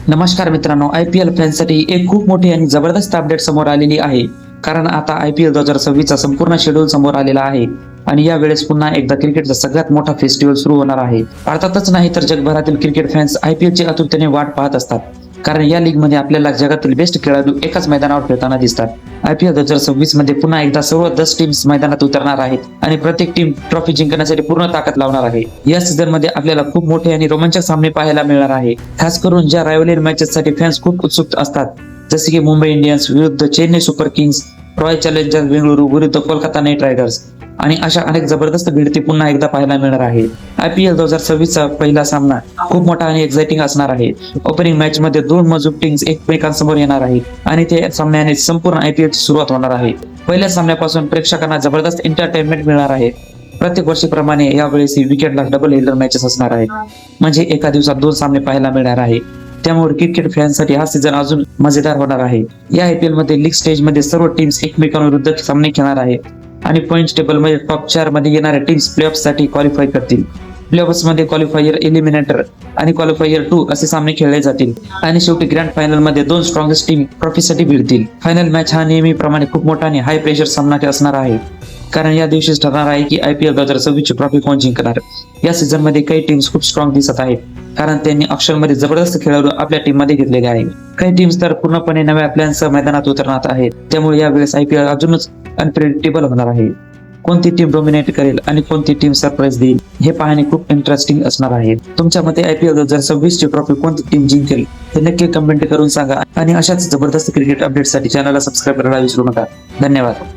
नमस्कार मित्रांनो, IPL फॅन्ससाठी एक खूप मोठी आणि जबरदस्त अपडेट समोर आलेली आहे. कारण आता IPL 2026 चा संपूर्ण शेड्यूल समोर आलेला आहे आणि या वेळेस पुन्हा एकदा क्रिकेटचा सगळ्यात मोठा फेस्टिवल सुरू होणार आहे. अर्थातच नाही तर जगभरातील क्रिकेट फॅन्स IPL ची आतुरतेने वाट पाहत असतात. कारण या लीग मध्ये आपल्याला जगातील बेस्ट खेळाडू एकाच मैदानावर खेळताना दिसतात. IPL 2026 मध्ये पुन्हा एकदा सर्व 10 टीम्स मैदानात उतरणार आहेत आणि प्रत्येक टीम ट्रॉफी जिंकण्यासाठी पूर्ण ताकद लावणार आहे. या सीझन मध्ये आपल्याला खूप मोठे आणि रोमांचक सामने पाहायला मिळणार आहे. खास करून ज्या रायव्हलरी मॅचेस साठी फॅन्स खूप उत्सुक असतात, जसे की मुंबई इंडियन्स विरुद्ध Chennai super Kings, royal challengers Bengaluru विरुद्ध कोलकाता नाईट रायडर्स आणि अशा अनेक जबरदस्त भिडती पुन्हा एकदा पाहायला मिळणार आहे. IPL 2026 चा पहिला सामना खूप मोठा आणि एक्साइटिंग असणार आहे. ओपनिंग मॅच मध्ये दोन मजबूत टीम्स एकमेकांसमोर येणार आहेत आणि ते सामन्याने संपूर्ण IPL ची सुरुवात होणार आहे. पहिल्या सामन्यापासून प्रेक्षकांना जबरदस्त एंटरटेनमेंट मिळणार आहे. प्रत्येक वर्षीप्रमाणे यावेळेस विकेटला डबल हेडर मॅचेस असणार आहेत, म्हणजे एका दिवसात दोन सामने पाहायला मिळणार आहे. त्यामुळे क्रिकेट फॅन्ससाठी हा सीझन अजून मजेदार होणार आहे. या IPL मध्ये लीग स्टेज मध्ये सर्व टीम्स एकमेकांविरुद्ध सामने खेळणार आहेत आणि पॉइंट्स टेबल मध्ये टॉप 4 मध्ये येणाऱ्या टीम्स प्लेऑफ साठी क्वालिफाय करतील. प्लेऑफ्स मध्ये क्वालिफायर, एलिमिनेटर आणि क्वालिफायर 2 असे सामने खेळले जातील आणि शेवटी ग्रँड फायनल मध्ये दोन स्ट्रॉंगेस्ट टीम ट्रॉफीसाठी भिडतील. फायनल मॅच हा नेहमीप्रमाणे खूप मोठा आणि हाय प्रेशर सामना असणार आहे, कारण या दिवशीच ठरणार आहे की IPL 2026 ची ट्रॉफी कोण जिंकणार. या सीझन मध्ये काही टीम्स खूप स्ट्रॉंग दिसत आहेत, कारण त्यांनी ऑक्शन मध्ये जबरदस्त खेळाडू आपल्या टीम मध्ये घेतलेले आहे. काही टीम्स तर पूर्णपणे नव्या प्लॅनसह मैदानात उतरणार आहेत. त्यामुळे यावेळेस IPL अजूनच अनप्रेडिक्टेबल होणार आहे. कोणती टीम डोमिनेट करेल आणि कोणती टीम सरप्राईज देईल हे पाहणे खूप इंटरेस्टिंग असणार आहे. तुमच्या मते IPL 2026 ची ट्रॉफी कोणती टीम जिंकेल हे नक्की कमेंट करून सांगा आणि अशाच जबरदस्त क्रिकेट अपडेटसाठी चॅनलला सबस्क्राईब करायला विसरू नका. धन्यवाद.